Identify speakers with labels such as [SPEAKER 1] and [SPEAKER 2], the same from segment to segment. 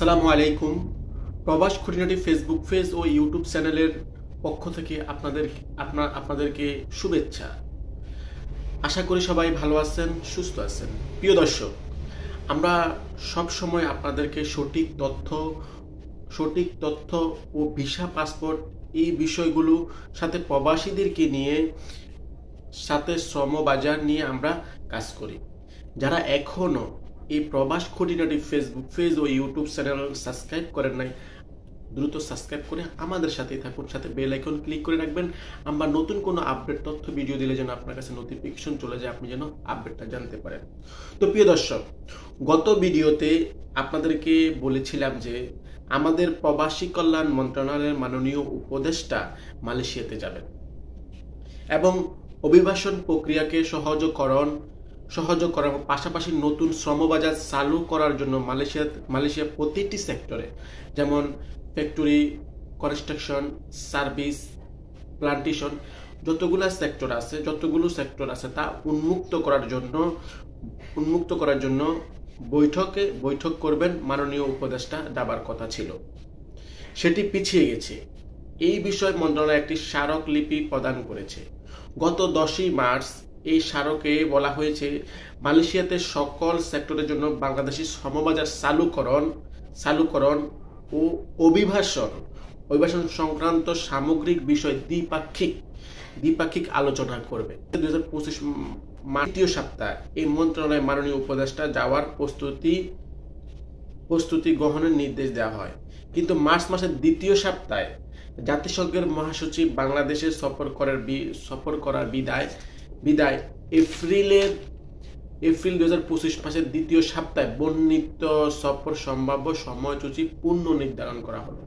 [SPEAKER 1] আসসালামু আলাইকুম। প্রবাস খুঁটিনাটি ফেসবুক পেজ ও ইউটিউব চ্যানেলের পক্ষ থেকে আপনাদেরকে শুভেচ্ছা। আশা করি সবাই ভালো আছেন, সুস্থ আছেন। প্রিয় দর্শক, আমরা সব সময় আপনাদেরকে সঠিক তথ্য ও ভিসা পাসপোর্ট এই বিষয়গুলো সাথে প্রবাসীদেরকে নিয়ে সাথে শ্রম বাজার নিয়ে আমরা কাজ করি। যারা এখনো এই প্রবাস খুঁটিনাটি ফেসবুক পেজ ও ইউটিউব চ্যানেল সাবস্ক্রাইব করেন নাই, দ্রুত সাবস্ক্রাইব করে আমাদের সাথেই থাকুন, সাথে বেল আইকন ক্লিক করে রাখবেন। আমরা নতুন কোনো আপডেট তথ্য ভিডিও দিলে যেন আপনার কাছে নোটিফিকেশন চলে যায়, আপনি যেন আপডেটটা জানতে পারেন। তো প্রিয় দর্শক, গত ভিডিওতে আপনাদেরকে বলেছিলাম যে আমাদের প্রবাসী কল্যাণ মন্ত্রণালয়ের মাননীয় উপদেষ্টা মালয়েশিয়াতে যাবেন এবং অভিবাসন প্রক্রিয়াকে সহজ করার পাশাপাশি নতুন শ্রমবাজার চালু করার জন্য মালয়েশিয়া প্রতিটি সেক্টরে, যেমন ফ্যাক্টরি, কনস্ট্রাকশন, সার্ভিস, প্লান্টেশন, যতগুলো সেক্টর আছে তা উন্মুক্ত করার জন্য বৈঠক করবেন মাননীয় উপদেষ্টা। যাবার কথা ছিল, সেটি পিছিয়ে গেছে। এই বিষয়ে মন্ত্রণালয় একটি স্মারকলিপি প্রদান করেছে। গত 10ই মার্চ এই স্মারকে বলা হয়েছে, মালয়েশিয়াতে সকল সেক্টরের জন্য বাংলাদেশি শ্রমবাজার চালুকরণ ও অভিবাসন সংক্রান্ত সামগ্রিক বিষয় দ্বিপাক্ষিক আলোচনা করবে। 2025 দ্বিতীয় সপ্তাহে এই মন্ত্রণালয় মাননীয় উপদেষ্টা যাওয়ার প্রস্তুতি গ্রহণের নির্দেশ দেওয়া হয়। কিন্তু মার্চ মাসের দ্বিতীয় সপ্তাহে জাতিসংঘের মহাসচিব বাংলাদেশে সফর করার বিদায় এপ্রিল 2025 মাসের দ্বিতীয় সপ্তাহে বর্ণিত সফর সম্ভাব্য সময়সূচি পুনর্নির্ধারণ করা হলো।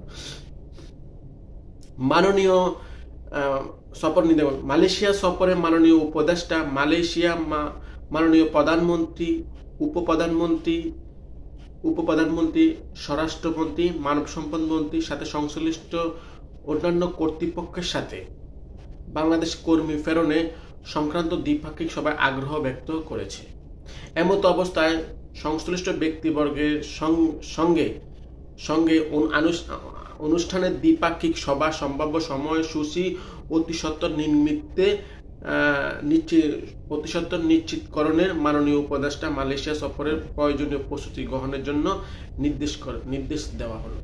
[SPEAKER 1] মালয়েশিয়া সফরে মাননীয় উপদেষ্টা মাননীয় প্রধানমন্ত্রী, উপপ্রধানমন্ত্রী, স্বরাষ্ট্রমন্ত্রী, মানব সম্পদ মন্ত্রীর সাথে সংশ্লিষ্ট অন্যান্য কর্তৃপক্ষের সাথে বাংলাদেশ কর্মী প্রেরণে সংক্রান্ত দ্বিপাক্ষিক সভায় আগ্রহ ব্যক্ত করেছে। এমত অবস্থায় সংশ্লিষ্ট ব্যক্তিবর্গের সঙ্গে অনুষ্ঠানের দ্বিপাক্ষিক সভা সম্ভাব্য সময়সূচি অতি সত্বর নিশ্চিতকরণের মাননীয় উপদেষ্টা মালয়েশিয়া সফরের প্রয়োজনীয় প্রস্তুতি গ্রহণের জন্য নির্দেশ দেওয়া হলো।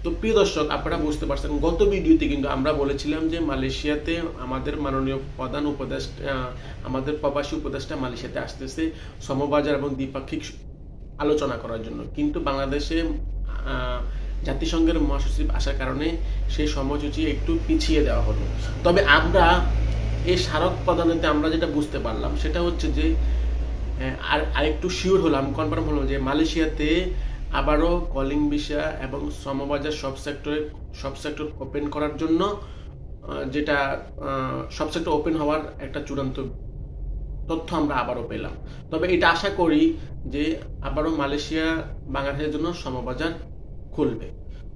[SPEAKER 1] তো প্রিয় দর্শক, আপনারা বুঝতে পারছেন, গত ভিডিওতে কিন্তু আমরা বলেছিলাম যে মালয়েশিয়াতে আমাদের মাননীয় আমাদের প্রবাসী উপদেষ্টা মালয়েশিয়াতে আসতেছে শ্রমবাজার এবং দ্বিপাক্ষিক আলোচনা করার জন্য। কিন্তু বাংলাদেশে জাতিসংঘের মহাসচিব আসার কারণে সেই সময়সূচি একটু পিছিয়ে দেওয়া হলো। তবে আমরা এই স্মারক প্রদানেতে আমরা যেটা বুঝতে পারলাম সেটা হচ্ছে যে আরেকটু শিওর হলাম, কনফার্ম হলাম যে মালয়েশিয়াতে আবারও কলিং ভিসা এবং শ্রমবাজার সব সেক্টর ওপেন করার জন্য, যেটা সব সেক্টর ওপেন হওয়ার একটা চূড়ান্ত তথ্য আমরা আবারও পেলাম। তবে এটা আশা করি যে আবারও মালয়েশিয়া বাংলাদেশের জন্য শ্রমবাজার খুলবে।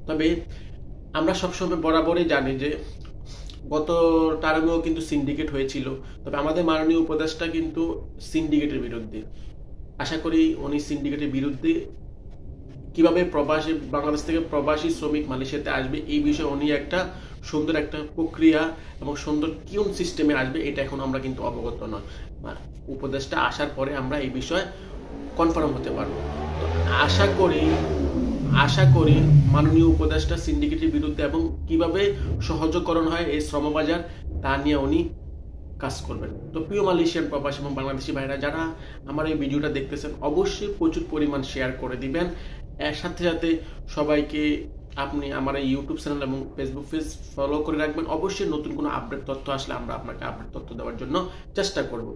[SPEAKER 1] তবে আমরা সবসময় বরাবরই জানি যে গত টার্মেও কিন্তু সিন্ডিকেট হয়েছিল। তবে আমাদের মাননীয় উপদেষ্টা কিন্তু সিন্ডিকেটের বিরুদ্ধে। আশা করি উনি সিন্ডিকেটের বিরুদ্ধে কিভাবে বাংলাদেশ থেকে প্রবাসী শ্রমিক মালয়েশিয়াতে আসবে এই বিষয়ে উনি একটা সুন্দর একটা প্রক্রিয়া এবং সুন্দর কোন সিস্টেমে আসবে এটা এখন আমরা কিন্তু অবগত নয়। উপদেষ্টা আসার পরে আমরা এই বিষয়ে কনফার্ম হতে পারবো। আশা করি মাননীয় উপদেষ্টা সিন্ডিকেটের বিরুদ্ধে এবং কিভাবে সহজকরণ হয় এই শ্রমবাজার তা নিয়ে উনি কাজ করবেন। তো প্রিয় মালয়েশিয়ান প্রবাসী এবং বাংলাদেশি ভাইরা যারা আমার এই ভিডিওটা দেখতেছেন, অবশ্যই প্রচুর পরিমাণ শেয়ার করে দিবেন। এর সাথে সাথে সবাইকে আপনি আমার এই ইউটিউব চ্যানেল এবং ফেসবুক পেজ ফলো করে রাখবেন। অবশ্যই নতুন কোনো আপডেট তথ্য আসলে আমরা আপনাকে আপডেট তথ্য দেওয়ার জন্য চেষ্টা করব।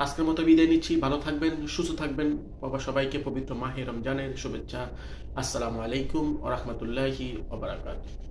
[SPEAKER 1] আজকের মতো বিদায় নিচ্ছি। ভালো থাকবেন, সুস্থ থাকবেন। সবাইকে পবিত্র মাহে রমজানের শুভেচ্ছা। আসসালামু আলাইকুম ওয়া রাহমাতুল্লাহি ওয়া বারাকাতুহু।